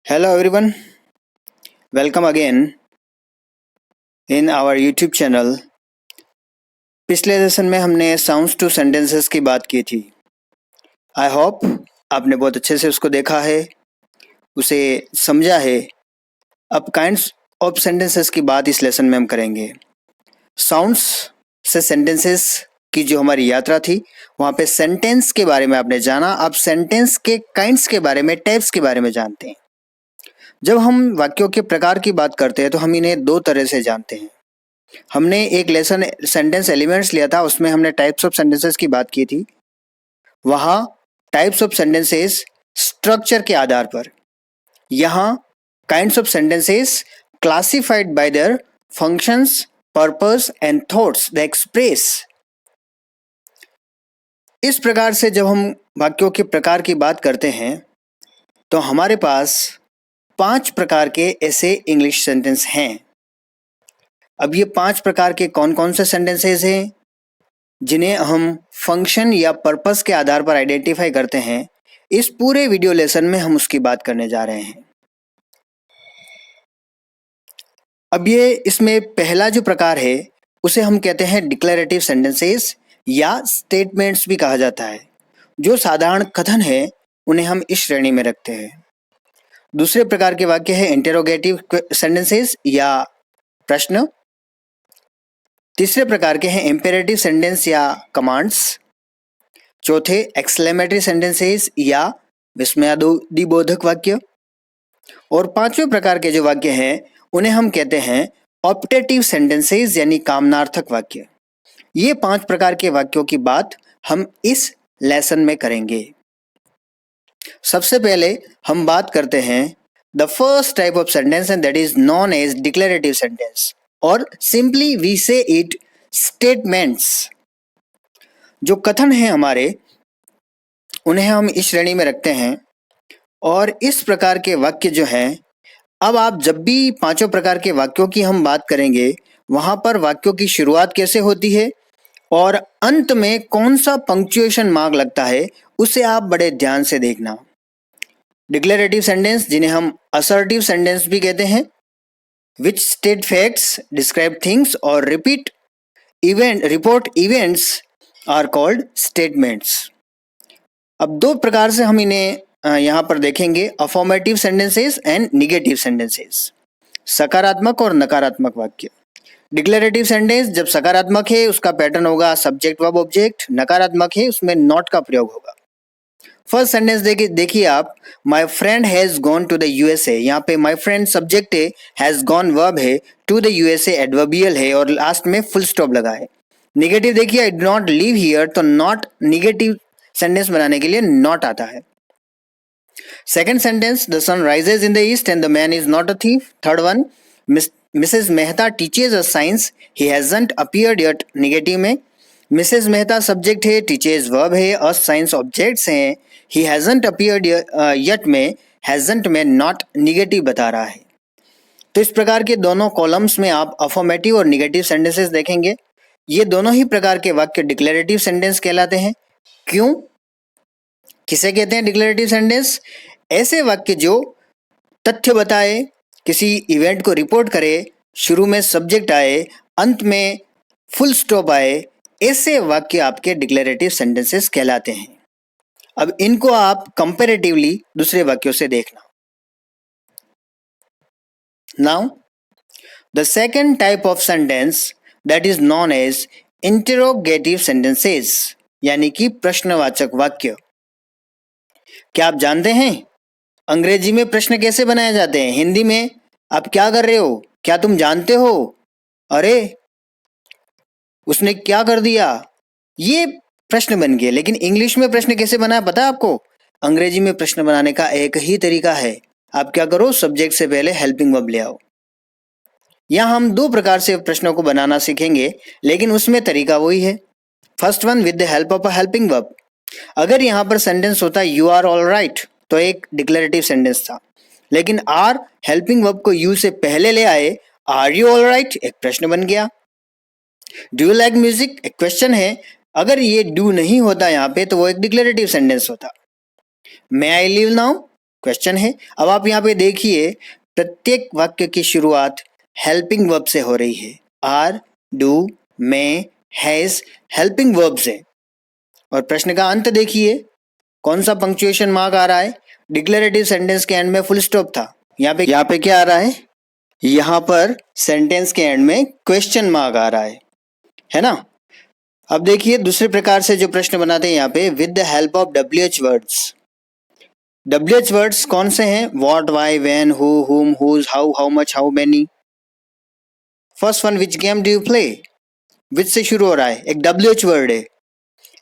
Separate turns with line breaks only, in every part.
Hello everyone, welcome again in our YouTube channel. पिछले session में हमने साउंड्स टू सेंटेंसेस की बात की थी. आई होप आपने बहुत अच्छे से उसको देखा है, उसे समझा है. अब काइंड्स ऑफ सेंटेंसेस की बात इस लेसन में हम करेंगे. साउंड्स से सेंटेंसेस की जो हमारी यात्रा थी वहाँ पे सेंटेंस के बारे में आपने जाना. अब सेंटेंस के काइंड्स के बारे में, टाइप्स के बारे में जानते हैं. जब हम वाक्यों के प्रकार की बात करते हैं तो हम इन्हें दो तरह से जानते हैं. हमने एक लेसन सेंटेंस एलिमेंट्स लिया था, उसमें हमने टाइप्स ऑफ सेंटेंसेस की बात की थी. वहाँ टाइप्स ऑफ सेंटेंसेस स्ट्रक्चर के आधार पर, यहाँ kinds of sentences classified bye their functions, purpose and thoughts they express. इस प्रकार से जब हम वाक्यों के प्रकार की बात करते हैं तो हमारे पास 5 प्रकार के ऐसे इंग्लिश सेंटेंस हैं. अब ये 5 प्रकार के कौन कौन से सेंटेंसेस हैं जिन्हें हम फंक्शन या पर्पस के आधार पर आइडेंटिफाई करते हैं, इस पूरे वीडियो लेसन में हम उसकी बात करने जा रहे हैं. अब ये इसमें पहला जो प्रकार है उसे हम कहते हैं डिक्लेरेटिव सेंटेंसेस या स्टेटमेंट्स भी कहा जाता है. जो साधारण कथन है उन्हें हम इस श्रेणी में रखते हैं. दूसरे प्रकार के वाक्य है इंटेरोगेटिव सेंटेंसेस या प्रश्न. तीसरे प्रकार के हैं इंपेरेटिव सेंटेंस या कमांड्स. चौथे एक्सक्लेमेटरी सेंटेंसेस या विस्मयादिबोधक वाक्य. और पांचवें प्रकार के जो वाक्य हैं उन्हें हम कहते हैं ऑप्टेटिव सेंटेंसेस यानी कामनार्थक वाक्य. ये 5 प्रकार के वाक्यों की बात हम इस लेसन में करेंगे. सबसे पहले हम बात करते हैं the first type of sentence and that is known as declarative sentence, और simply we say it statements. जो कथन हैं हमारे उन्हें हम इस श्रेणी में रखते हैं. और इस प्रकार के वाक्य जो हैं, अब आप जब भी पांचों प्रकार के वाक्यों की हम बात करेंगे वहां पर वाक्यों की शुरुआत कैसे होती है और अंत में कौन सा पंक्चुएशन मार्क लगता है उसे आप बड़े ध्यान से देखना. डिक्लेरेटिव सेंटेंस जिन्हें हम असर्टिव सेंटेंस भी कहते हैं, which state facts, describe things or report events are called statements. अब दो प्रकार से हम इन्हें यहाँ पर देखेंगे, affirmative sentences and negative sentences. सकारात्मक और नकारात्मक वाक्य. डिक्लेरेटिव सेंटेंस जब सकारात्मक है उसका पैटर्न होगा सब्जेक्ट वर्ब ऑब्जेक्ट, नकारात्मक है उसमें नॉट का प्रयोग होगा. फर्स्ट सेंटेंस देखिए आप, my friend has gone to the USA. यहाँ पे माई फ्रेंड सब्जेक्ट है, हैज गॉन वर्ब है, टू द यूएसए एडवर्बियल है और लास्ट में फुल स्टॉप लगा है. निगेटिव देखिए, I do not live here, तो नॉट निगेटिव सेंटेंस बनाने के लिए नॉट आता है. Second sentence, the sun rises in the east and the man is not a thief. Third one, Mrs Mehta teaches us science, he hasn't appeared yet. Negative में Mrs Mehta subject है, teaches verb है, us science objects हैं. He hasn't appeared yet में hasn't में not negative बता रहा है. तो इस प्रकार के दोनों कॉलम्स में आप अफर्मेटिव और निगेटिव सेंटेंसेस देखेंगे. ये दोनों ही प्रकार के वाक्य डिक्लेरेटिव सेंटेंस कहलाते हैं. क्यों, किसे कहते हैं डिक्लेरेटिव सेंटेंस? ऐसे वाक्य जो तथ्य बताए, किसी इवेंट को रिपोर्ट करे, शुरू में सब्जेक्ट आए, अंत में फुल स्टॉप आए, ऐसे वाक्य आपके डिक्लेरेटिव सेंटेंसेस कहलाते हैं. अब इनको आप कंपैरेटिवली दूसरे वाक्यों से देखना. Now the second type of sentence that is known as interrogative sentences यानी कि प्रश्नवाचक वाक्य. क्या आप जानते हैं अंग्रेजी में प्रश्न कैसे बनाए जाते हैं? हिंदी में आप क्या कर रहे हो, क्या तुम जानते हो, अरे उसने क्या कर दिया, ये प्रश्न बन गए. लेकिन इंग्लिश में प्रश्न कैसे बना है पता है आपको? अंग्रेजी में प्रश्न बनाने का एक ही तरीका है. आप क्या करो, सब्जेक्ट से पहले हेल्पिंग वर्ब ले आओ. यहाँ हम दो प्रकार से प्रश्नों को बनाना सीखेंगे, लेकिन उसमें तरीका वही है. First one, with the help of a helping verb. अगर यहाँ पर सेंटेंस होता यू आर ऑल राइट तो एक डिक्लेरेटिव सेंटेंस था, लेकिन आर हेल्पिंग वर्ब को यू से पहले ले आए, आर यू ऑल राइट एक प्रश्न बन गया. डू यू लाइक म्यूजिक एक क्वेश्चन है. अगर ये डू नहीं होता यहाँ पे तो वो एक डिक्लेरेटिव सेंटेंस होता. मे आई लीव नाउ क्वेश्चन है। अब आप यहाँ पे देखिए प्रत्येक वाक्य की शुरुआत हेल्पिंग वर्ब से हो रही है। Are, do, may, has helping verbs है। और प्रश्न का अंत देखिए कौन सा पंक्चुएशन मार्क आ रहा है। डिक्लेरेटिव सेंटेंस के एंड में फुल स्टॉप था, यहाँ पे क्या आ रहा है, यहाँ पर सेंटेंस के एंड में क्वेश्चन मार्क आ रहा है ना। अब देखिए दूसरे प्रकार से जो प्रश्न बनाते हैं यहाँ पे, with the help of WH words. WH words कौन से हैं? What, why, when, who, whom, whose, how much, how many. First one, which game do you play, which से शुरू हो रहा है, एक WH वर्ड है।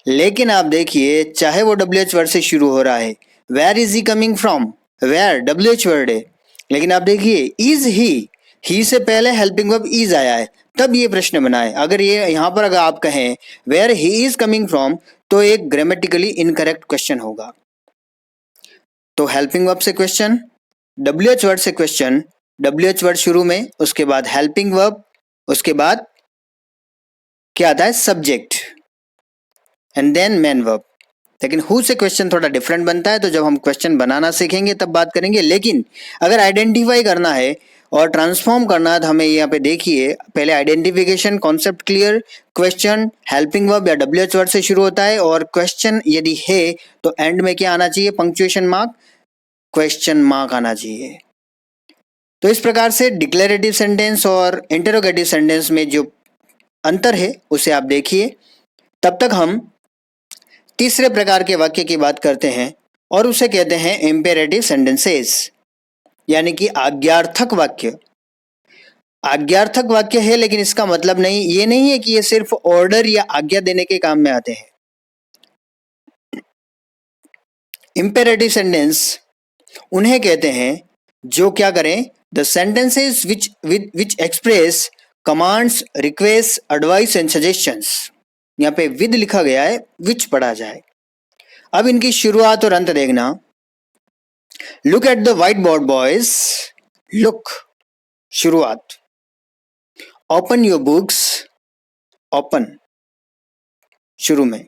लेकिन आप देखिए चाहे वो WH वर्ड से शुरू हो रहा है, where is he coming from, where WH word है। लेकिन आप देखिए इज ही से पहले हेल्पिंग वर्ब इज आया है, तब ये प्रश्न बना है। अगर ये यहाँ पर अगर आप कहें where he is coming from, तो एक ग्रामेटिकली इनकरेक्ट क्वेश्चन होगा। तो हेल्पिंग वर्ब से क्वेश्चन, WH वर्ड से क्वेश्चन, WH वर्ड शुरू में, उसके बाद हेल्पिंग वर्ब, उसके बाद क्या आता है, subject, and then main verb. लेकिन हु से क्वेश्चन थोड़ा डिफरेंट बनता है, तो जब हम क्वेश्चन बनाना सीखेंगे तब बात करेंगे। लेकिन अगर आइडेंटिफाई करना है और ट्रांसफॉर्म करना है तो हमें यहाँ पे देखिए पहले identification, concept clear, question helping verb या WH वर्ड से शुरू होता है, और क्वेश्चन यदि है तो एंड में क्या आना चाहिए, पंक्चुएशन मार्क, क्वेश्चन मार्क आना चाहिए। तो इस प्रकार से डिक्लेरेटिव सेंटेंस और इंटरोगेटिव सेंटेंस में जो अंतर है उसे आप देखिए। तब तक हम तीसरे प्रकार के वाक्य की बात करते हैं और उसे कहते हैं इंपेरेटिव सेंटेंसेस, यानी कि आज्ञार्थक वाक्य। आज्ञार्थक वाक्य है, लेकिन इसका मतलब ये नहीं है कि ये सिर्फ ऑर्डर या आज्ञा देने के काम में आते हैं। इंपेरेटिव सेंटेंस उन्हें कहते हैं जो क्या करें, the sentences which express commands, request, advice and suggestions. यहाँ पे विद लिखा गया है, विच पढ़ा जाए। अब इनकी शुरुआत और अंत देखना। Look at the white board boys, look शुरुआत, ओपन योर बुक्स, ओपन शुरू में,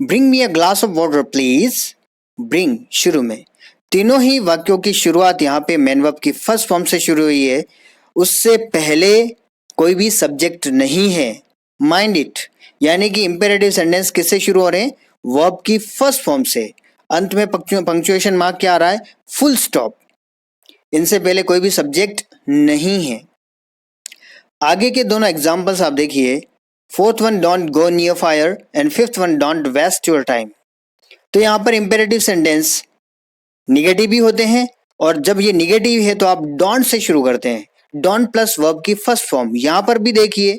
bring me a glass of water please, bring शुरू में। तीनों ही वाक्यों की शुरुआत यहाँ पे मेन वर्ब की फर्स्ट फॉर्म से शुरू हुई है, उससे पहले कोई भी सब्जेक्ट नहीं है, माइंड इट। यानी कि इंपेरेटिव सेंटेंस किससे शुरू हो रहे हैं, वर्ब की फर्स्ट फॉर्म से। अंत में पंक्चुएशन मार्क क्या आ रहा है, फुल स्टॉप। इनसे पहले कोई भी सब्जेक्ट नहीं है। आगे के दोनों एग्जांपल्स आप देखिए, fourth one, don't go near fire, and fifth one, don't waste your time. तो यहाँ पर इंपेरेटिव सेंटेंस निगेटिव भी होते हैं, और जब ये निगेटिव है तो आप डोंट से शुरू करते हैं, डोंट प्लस वर्ब की फर्स्ट फॉर्म। यहां पर भी देखिए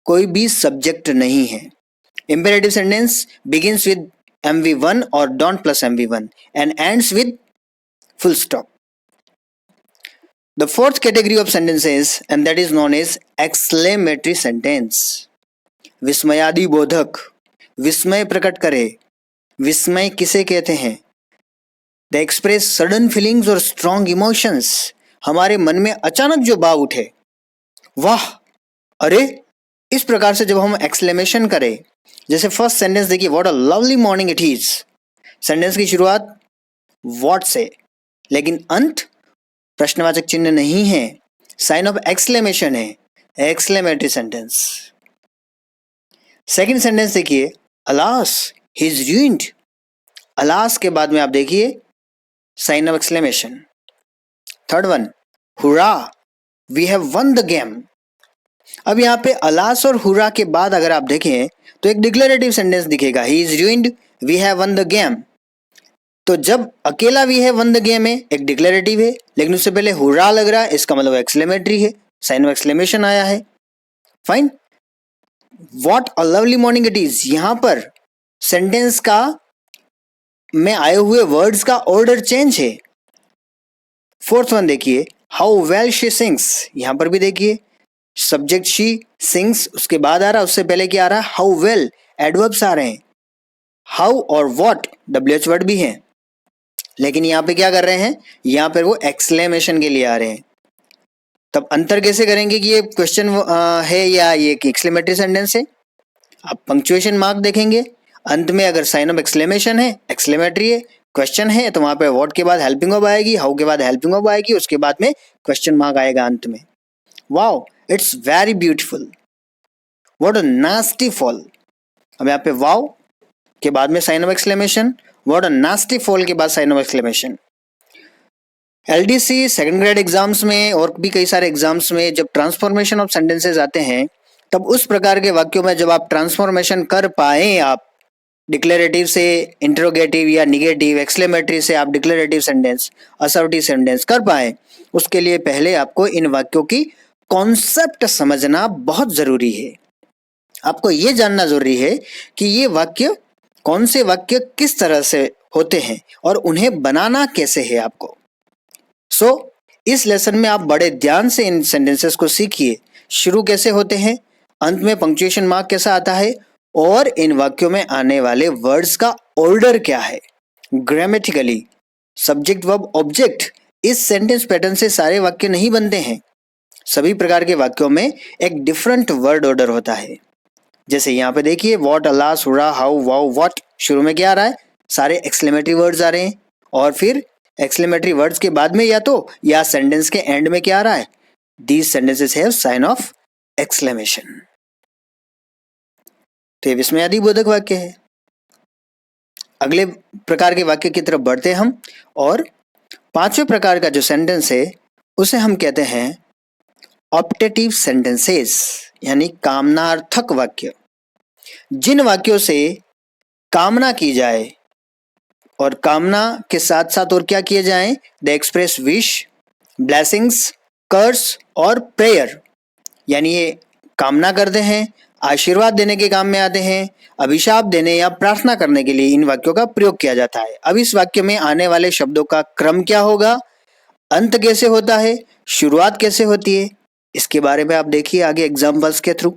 कोई भी सब्जेक्ट नहीं है। Imperative sentence begins with MV1 और don't plus MV1 and ends with full stop. The fourth category of sentences and that is known as exclamatory sentence. विस्मयादि बोधक, विस्मय प्रकट करे। विस्मय किसे कहते हैं, द एक्सप्रेस सडन फीलिंग्स और स्ट्रॉन्ग इमोशंस। हमारे मन में अचानक जो भाव उठे, वाह, अरे, इस प्रकार से जब हम एक्सक्लेमेशन करें। जैसे फर्स्ट सेंटेंस देखिए, what a lovely morning it is. Sentence की शुरुआत व्हाट से, लेकिन अंत प्रश्नवाचक चिन्ह नहीं है, साइन ऑफ एक्सक्लेमेशन है, एक्सक्लेमेटरी सेंटेंस। सेकंड सेंटेंस देखिए, alas he is ruined. Alas के बाद में आप देखिए sign of exclamation. Third one, hurrah we have won the game. अब यहाँ पे अलास और हुरा के बाद अगर आप देखें तो एक डिक्लेरेटिव सेंटेंस दिखेगा, he is ruined, we have won the game. तो जब अकेला we have won the game है, एक डिक्लेरेटिव है, लेकिन उससे पहले हुरा लग रहा है, इसका मतलब एक्सक्लेमेटरी है, साइन ऑफ एक्सक्लेमेशन आया है। Fine. What a lovely morning it is, यहां पर सेंटेंस का में आए हुए वर्ड्स का ऑर्डर चेंज है। फोर्थ वन देखिए, हाउ वेल शी सिंग्स। यहां पर भी देखिए सब्जेक्ट शी, सिंग्स उसके बाद आ रहा है, उससे पहले क्या आ रहा है, हाउ वेल, एडवर्ब्स आ रहे हैं। हाउ और व्हाट WH वर्ड भी है, लेकिन यहां पे क्या कर रहे हैं, यहां पर वो एक्सक्लेमेशन के लिए आ रहे हैं। तब अंतर कैसे करेंगे कि ये क्वेश्चन है या ये एक्सक्लेमेटरी सेंटेंस है। आप पंक्चुएशन मार्क देखेंगे, अंत में अगर साइन ऑफ एक्सक्लेमेशन है, एक्सक्लेमेटरी है, क्वेश्चन है तो वहां पे व्हाट के बाद हेल्पिंग वर्ब आएगी, हाउ के बाद हेल्पिंग वर्ब आएगी, उसके बाद में क्वेश्चन मार्क आएगा अंत में। Wow, it's very beautiful, what a nasty fall. अब यहाँ पे वाओ के बाद में sign of exclamation, what a nasty fall के बाद sign of exclamation. LDC second grade exams में और भी कई सारे एग्जाम्स में जब ट्रांसफॉर्मेशन ऑफ सेंटेंसेस आते हैं, तब उस प्रकार के वाक्यों में जब आप ट्रांसफॉर्मेशन कर पाए, आप डिक्लेरेटिव से इंटरोगेटिव या निगेटिव, एक्सक्लेमेटरी से आप डिक्लेरेटिव सेंटेंस, असर्टिव सेंटेंस कर पाए, उसके लिए पहले आपको इन वाक्यों की कॉन्सेप्ट समझना बहुत जरूरी है। आपको ये जानना जरूरी है कि ये वाक्य, कौन से वाक्य किस तरह से होते हैं और उन्हें बनाना कैसे है आपको। इस लेसन में आप बड़े ध्यान से इन सेंटेंसेस को सीखिए, शुरू कैसे होते हैं, अंत में पंक्चुएशन मार्क कैसा आता है, और इन वाक्यों में आने वाले वर्ड्स का ऑर्डर क्या है। ग्रामेटिकली सब्जेक्ट वर्ब ऑब्जेक्ट इस सेंटेंस पैटर्न से सारे वाक्य नहीं बनते हैं। सभी प्रकार के वाक्यों में एक डिफरेंट वर्ड ऑर्डर होता है। जैसे यहाँ पे देखिए, what, alas, hurrah, how, wow, what, शुरू में क्या आ रहा है, सारे एक्सक्लेमेटरी वर्ड्स आ रहे हैं, और फिर एक्सक्लेमेटरी वर्ड्स के बाद में या सेंटेंस के एंड में क्या आ रहा है, these sentences have sign of exclamation. तो ये विस्मयादि बोधक वाक्य है। अगले प्रकार के वाक्य की तरफ बढ़ते हैं हम, और पांचवें प्रकार का जो सेंटेंस है उसे हम कहते हैं ऑप्टेटिव सेंटेंसेस, यानी कामनार्थक वाक्य। जिन वाक्यों से कामना की जाए, और कामना के साथ साथ और क्या किए जाए, द एक्सप्रेस विश, ब्लेसिंग्स, कर्स और प्रेयर, यानी ये कामना करते हैं, आशीर्वाद देने के काम में आते हैं, अभिशाप देने या प्रार्थना करने के लिए इन वाक्यों का प्रयोग किया जाता है। अब इस वाक्य में आने वाले शब्दों का क्रम क्या होगा, अंत कैसे होता है, शुरुआत कैसे होती है, इसके बारे में आप देखिए आगे एग्जाम्पल्स के through.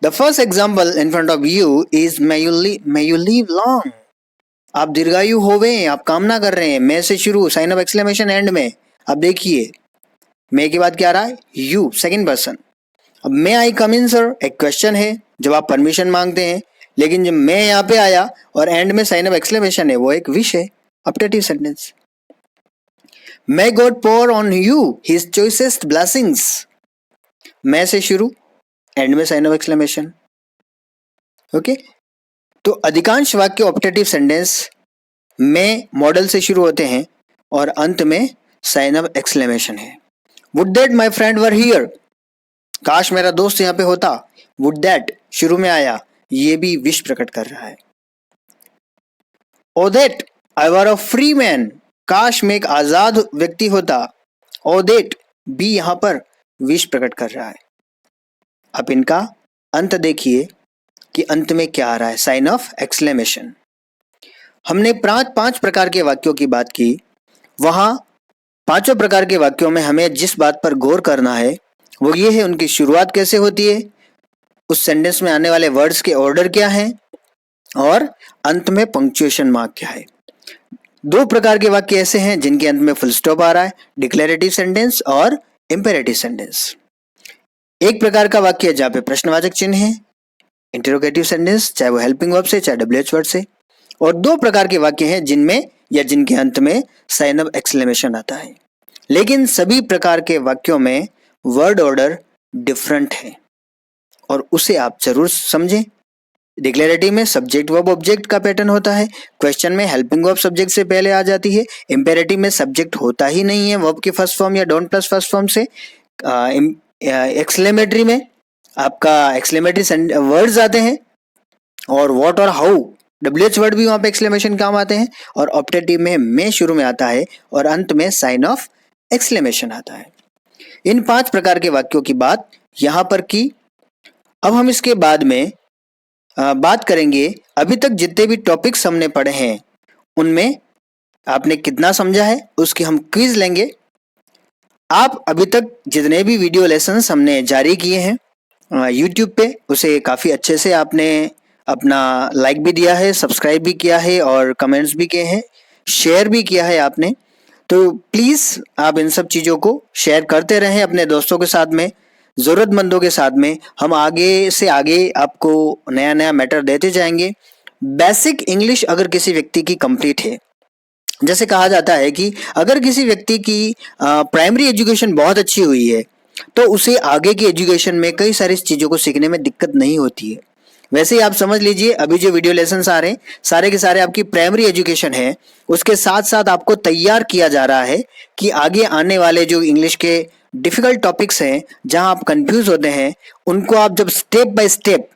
The first example in front of you is may you leave long. आप दीर्घायु होवे, आप कामना कर रहे हैं, मैं से शुरू, साइन ऑफ एक्सक्लेमेशन एंड में। अब देखिए, मैं के बाद क्या आ रहा है, यू, सेकंड पर्सन। अब मे आई कम इन सर एक क्वेश्चन है, जब आप परमिशन मांगते हैं, लेकिन जब मैं यहाँ पे आया और एंड में साइन ऑफ एक्सक्लेमेशन है, वो एक विश है, optative sentence. May God pour on you his choicest blessings, may से शुरू, एंड में साइन ऑफ एक्सक्लेमेशन। ओके, तो अधिकांश वाक्य ऑप्टेटिव सेंटेंस में मॉडल से शुरू होते हैं और अंत में साइन ऑफ एक्सक्लेमेशन है। Would that my friend were here, काश मेरा दोस्त यहाँ पे होता। वुड दैट शुरू में आया, ये भी विश प्रकट कर रहा है। Oh that I were a free man, काश मैं एक आजाद व्यक्ति होता। ओ दैट भी यहाँ पर विश प्रकट कर रहा है। अब इनका अंत देखिए कि अंत में क्या आ रहा है, साइन ऑफ एक्सक्लेमेशन। हमने पांच प्रकार के वाक्यों की बात की, वहां पांचों प्रकार के वाक्यों में हमें जिस बात पर गौर करना है वो ये है, उनकी शुरुआत कैसे होती है, उस सेंटेंस में आने वाले वर्ड्स के ऑर्डर क्या है, और अंत में पंक्चुएशन मार्क क्या है। दो प्रकार के वाक्य ऐसे हैं जिनके अंत में फुल स्टॉप आ रहा है, डिक्लेरेटिव सेंटेंस और इंपेरेटिव सेंटेंस। एक प्रकार का वाक्य है जहाँ पे प्रश्नवाचक चिन्ह है, इंटरोगेटिव सेंटेंस, चाहे वो हेल्पिंग वर्ब से चाहे डब्ल्यूएच वर्ड से। और दो प्रकार के वाक्य हैं जिनमें या जिनके अंत में साइन ऑफ एक्सक्लेमेशन आता है। लेकिन सभी प्रकार के वाक्यों में वर्ड ऑर्डर डिफरेंट है और उसे आप जरूर समझें। डिक्लेरेटिव में सब्जेक्ट वर्ब ऑब्जेक्ट का पैटर्न होता है, क्वेश्चन में हेल्पिंग वर्ब सब्जेक्ट से पहले आ जाती है, इंपेरेटिव में सब्जेक्ट होता ही नहीं है वर्ब के फर्स्ट फॉर्म या डोंट प्लस फर्स्ट फॉर्म से, एक्सक्लेमेटरी में आपका एक्सक्लेमेटरी वर्ड्स आते हैं, और व्हाट और हाउ डब्ल्यूएच वर्ड भी वहां पे एक्सक्लेमेशन काम आते हैं, और ऑप्टेटिव में मैं शुरू में आता है और अंत में साइन ऑफ एक्सक्लेमेशन आता है। इन पांच प्रकार के वाक्यों की बात यहां पर की। अब हम इसके बाद में बात करेंगे, अभी तक जितने भी टॉपिक्स हमने पढ़े हैं उनमें आपने कितना समझा है, उसकी हम क्विज लेंगे। आप अभी तक जितने भी वीडियो लेसन्स हमने जारी किए हैं यूट्यूब पे, उसे काफ़ी अच्छे से आपने अपना लाइक भी दिया है, सब्सक्राइब भी किया है और कमेंट्स भी किए हैं, शेयर भी किया है आपने। तो प्लीज़ आप इन सब चीज़ों को शेयर करते रहें अपने दोस्तों के साथ में, ज़रूरतमंदों के साथ में। हम आगे से आगे आपको नया नया मैटर देते जाएंगे। बेसिक इंग्लिश अगर किसी व्यक्ति की कंप्लीट है, जैसे कहा जाता है कि अगर किसी व्यक्ति की प्राइमरी एजुकेशन बहुत अच्छी हुई है तो उसे आगे की एजुकेशन में कई सारी चीज़ों को सीखने में दिक्कत नहीं होती है। वैसे ही आप समझ लीजिए अभी जो वीडियो लेसन आ रहे हैं सारे के सारे आपकी प्राइमरी एजुकेशन है, उसके साथ साथ आपको तैयार किया जा रहा है कि आगे आने वाले जो इंग्लिश के डिफिकल्ट टॉपिक्स हैं जहां आप कंफ्यूज होते हैं उनको आप जब स्टेप बाय स्टेप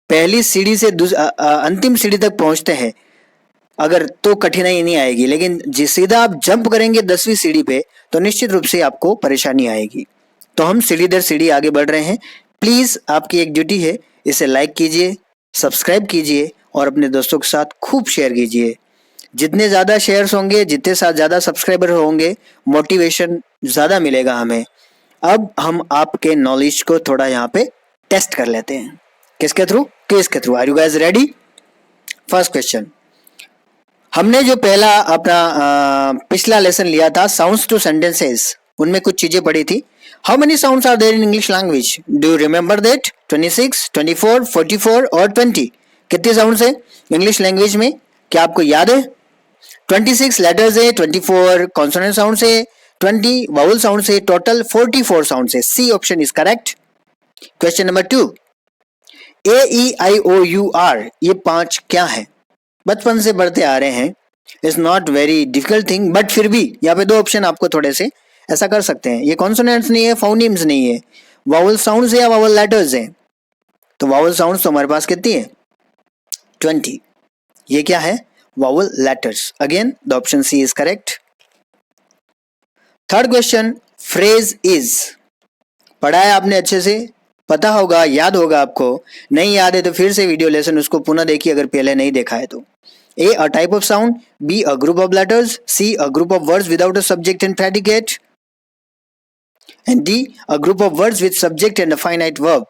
पहली सीढ़ी से अंतिम सीढ़ी तक पहुंचते हैं अगर तो कठिनाई नहीं आएगी, लेकिन जिस सीधा आप जंप करेंगे 10वीं सीढ़ी पे तो निश्चित रूप से आपको परेशानी आएगी। तो हम सीढ़ी दर सीढ़ी आगे बढ़ रहे हैं। प्लीज आपकी एक ड्यूटी है, इसे लाइक कीजिए, सब्सक्राइब कीजिए और अपने दोस्तों के साथ खूब शेयर कीजिए। जितने ज़्यादा शेयर्स होंगे, जितने साथ ज़्यादा सब्सक्राइबर होंगे, मोटिवेशन ज़्यादा मिलेगा हमें। अब हम आपके नॉलेज को थोड़ा यहाँ पे टेस्ट कर लेते हैं। किसके थ्रू? क्विज के through. Are you guys ready? First question, हमने जो पहला अपना पिछला लेसन लिया था साउंड्स टू सेंटेंसेस, उनमें कुछ चीजें पढ़ी थी। How many sounds are there in English language? Do you remember that? 26, 24, 44 और 20? कितने साउंड्स है इंग्लिश लैंग्वेज में? क्या आपको याद है? 26 लेटर्स है, 24 कॉन्सोनेंट साउंड्स है, 20 वाउल साउंड्स है, टोटल 44 साउंड्स है। C option is correct. Question number 2, AEIOUR ये 5 क्या है? बचपन से पढ़ते आ रहे हैं, it's not very difficult thing, but फिर भी यहाँ पे 2 ऑप्शन आपको थोड़े से ऐसा कर सकते हैं। ये कॉन्सोनेंट्स नहीं है, फाउनिम्स नहीं है, वावल साउंड्स है या वावल लेटर्स है? तो वावल साउंड्स तो हमारे पास कितनी है? 20। ये क्या है? Vowel letters. Again the option C is correct. Third question, phrase is पढ़ा है आपने अच्छे से, पता होगा, याद होगा आपको। नहीं याद है तो फिर से वीडियो लेसन उसको पुनः देखिए अगर पहले नहीं देखा है तो। A, a type of sound. B, a group of letters. C, a group of words without a subject and predicate. And D, a group of words with subject and a finite verb.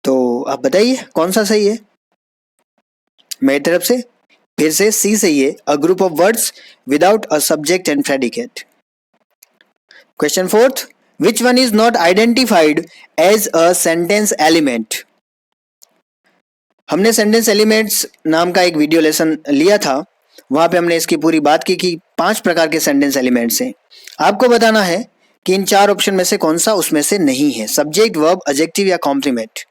तो आप बताइए कौन सा सही है? मेरी तरफ से फिर से C सही है, a group of words without a subject and predicate. Question fourth, which one is not identified as a sentence element? हमने सेंटेंस एलिमेंट्स नाम का एक वीडियो लेसन लिया था, वहां पे हमने इसकी पूरी बात की कि 5 प्रकार के सेंटेंस एलिमेंट्स हैं। आपको बताना है कि इन 4 ऑप्शन में से कौन सा उसमें से नहीं है, सब्जेक्ट, वर्ब, एडजेक्टिव या कॉम्प्लीमेंट।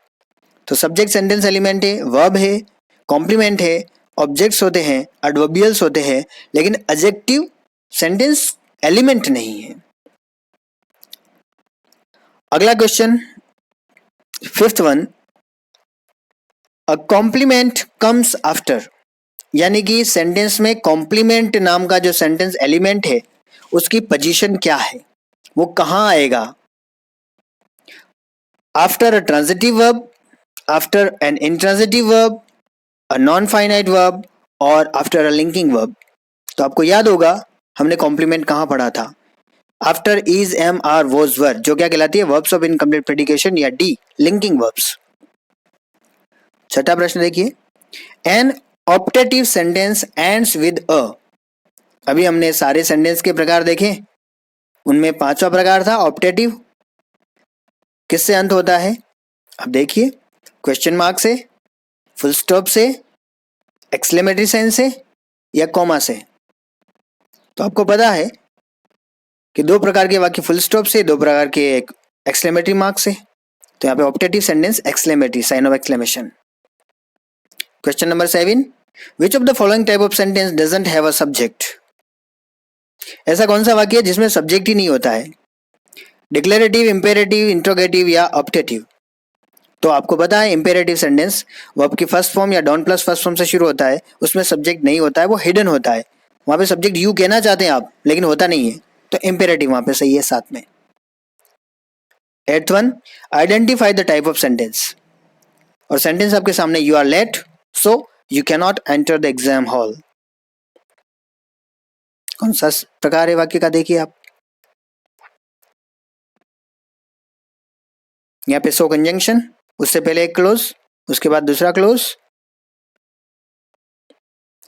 तो सब्जेक्ट सेंटेंस एलिमेंट है, वर्ब है, कॉम्प्लीमेंट है, ऑब्जेक्ट्स होते हैं, एडवर्बियल्स होते हैं, लेकिन एडजेक्टिव सेंटेंस एलिमेंट नहीं है। अगला question, fifth one, a compliment comes after, यानी कि सेंटेंस में कॉम्प्लीमेंट नाम का जो सेंटेंस एलिमेंट है उसकी पोजीशन क्या है, वो कहां आएगा? After a transitive verb, after an intransitive verb, a non finite verb और आफ्टर अ लिंकिंग वर्ब। तो आपको याद होगा हमने कॉम्प्लीमेंट कहां पढ़ा था? After is, am, are, was, were, जो क्या कहलाती है? वर्ब्स ऑफ इनकम्प्लीट प्रेडिकेशन, या डी, लिंकिंग वर्ब्स। छठा प्रश्न देखिए, an optative sentence ends with a. अभी हमने सारे सेंटेंस के प्रकार देखे, उनमें 5वां प्रकार था ऑप्टेटिव। किससे अंत होता है? अब देखिए, क्वेश्चन मार्क से, फुल स्टॉप से, एक्सक्लेमेटरी साइन से या कॉमा से? तो आपको पता है कि 2 प्रकार के वाक्य फुल स्टॉप से, 2 प्रकार के एक्सक्लेमेटरी मार्क से। तो यहाँ पे optative sentence exclamatory, sign of exclamation. Question number 7, which of the following type of sentence doesn't have a subject? ऐसा कौन सा वाक्य है जिसमें सब्जेक्ट ही नहीं होता है? डिक्लेरेटिव, इंपेरेटिव, इंट्रोगेटिव या ऑप्टेटिव? तो आपको पता है इंपेरेटिव सेंटेंस वर्ब की फर्स्ट फॉर्म या डॉन प्लस फर्स्ट फॉर्म से शुरू होता है, उसमें सब्जेक्ट नहीं होता है, वो हिडन होता है। वहां पे सब्जेक्ट यू कहना चाहते हैं आप, लेकिन होता नहीं है, तो इंपेरेटिव वहां पे सही है साथ में। 8th one, identify the type of sentence. और सेंटेंस आपके सामने, you are late so you can not enter the exam hall. कौन सा प्रकार है वाक्य का? देखिए आप, यहाँ पे सो कंजंक्शन, उससे पहले एक क्लोज, उसके बाद दूसरा क्लोज,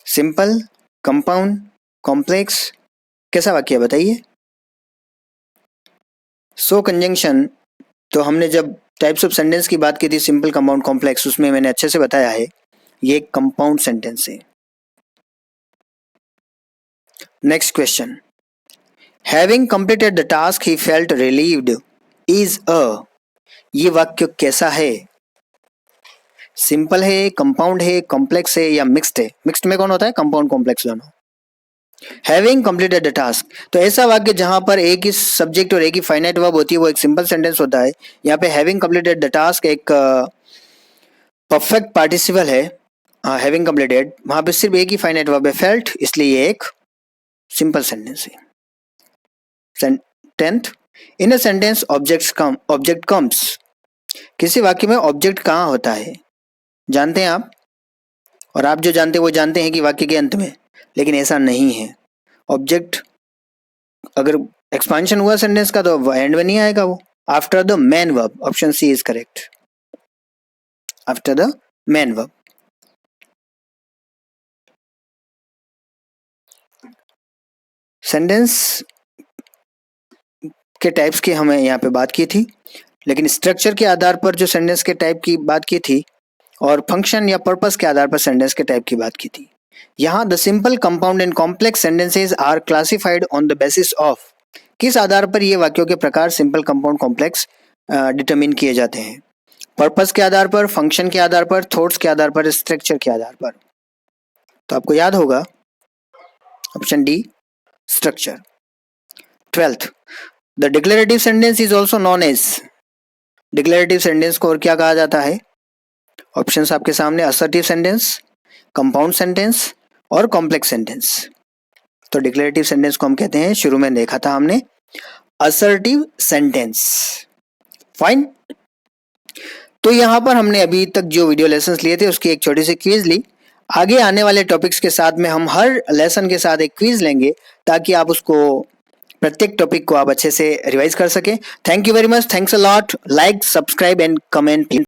सिंपल, कंपाउंड, कॉम्प्लेक्स, कैसा वाक्य है बताइए? सो कंजंक्शन तो हमने जब टाइप्स ऑफ सेंटेंस की बात की थी, सिंपल, कंपाउंड, कॉम्प्लेक्स, उसमें मैंने अच्छे से बताया है। ये एक कंपाउंड सेंटेंस है। Next question, having completed the task he felt relieved is a, ये वाक्य कैसा है? सिंपल है, कंपाउंड है, कॉम्प्लेक्स है या मिक्स्ड है? मिक्स्ड में कौन होता है? कंपाउंड कॉम्प्लेक्स दोनों। हैविंग कंप्लीटेड द टास्क, तो ऐसा वाक्य जहां पर एक ही सब्जेक्ट और एक ही फाइनाइट वर्ब होती है वो एक सिंपल सेंटेंस होता है। यहाँ पे हैविंग कंप्लीटेड द टास्क एक परफेक्ट पार्टिसिपल है। हैविंग कंप्लीटेड, वहां पे सिर्फ एक ही फाइनाइट वर्ब है फेल्ट, इसलिए ये एक सिंपल सेंटेंस है। 10th, in a sentence object comes, किसी वाक्य में ऑब्जेक्ट कहाँ होता है? जानते हैं आप, और आप जो जानते हैं वो जानते हैं कि वाक्य के अंत में, लेकिन ऐसा नहीं है। ऑब्जेक्ट अगर एक्सपांशन हुआ सेंटेंस का तो एंड में नहीं आएगा, वो after the main verb. Option C is correct, after the main verb. Sentence के टाइप्स की हमें यहाँ पे बात की थी, लेकिन स्ट्रक्चर के आधार पर जो सेंटेंस के टाइप की बात की थी और फंक्शन या पर्पस के आधार पर सेंटेंस के टाइप की बात की थी। यहाँ the simple, compound and complex sentences are classified on the basis of, किस आधार पर ये वाक्यों के प्रकार सिंपल, कंपाउंड, कॉम्प्लेक्स डिटरमिन किए जाते हैं? पर्पस के आधार पर, फंक्शन के आधार पर, थॉट्स के आधार पर, स्ट्रक्चर के आधार पर। तो आपको याद होगा option D, structure. 12th, the declarative sentence is also known as, declarative sentence को और क्या कहा जाता है? ऑप्शंस आपके सामने, असर्टिव सेंटेंस, कंपाउंड सेंटेंस और कॉम्प्लेक्स सेंटेंस। तो डिक्लेरेटिव सेंटेंस को हम कहते हैं, शुरू में देखा था हमने, असर्टिव सेंटेंस। फाइन। तो यहां पर हमने अभी तक जो वीडियो लेसन्स लिए थे उसकी एक छोटी सी क्विज ली। आगे आने वाले टॉपिक्स के साथ में हम हर लेसन के साथ एक क्विज लेंगे ताकि आप उसको, प्रत्येक टॉपिक को आप अच्छे से रिवाइज कर सकें। Thank you very much, thanks a lot, like, subscribe and comment please.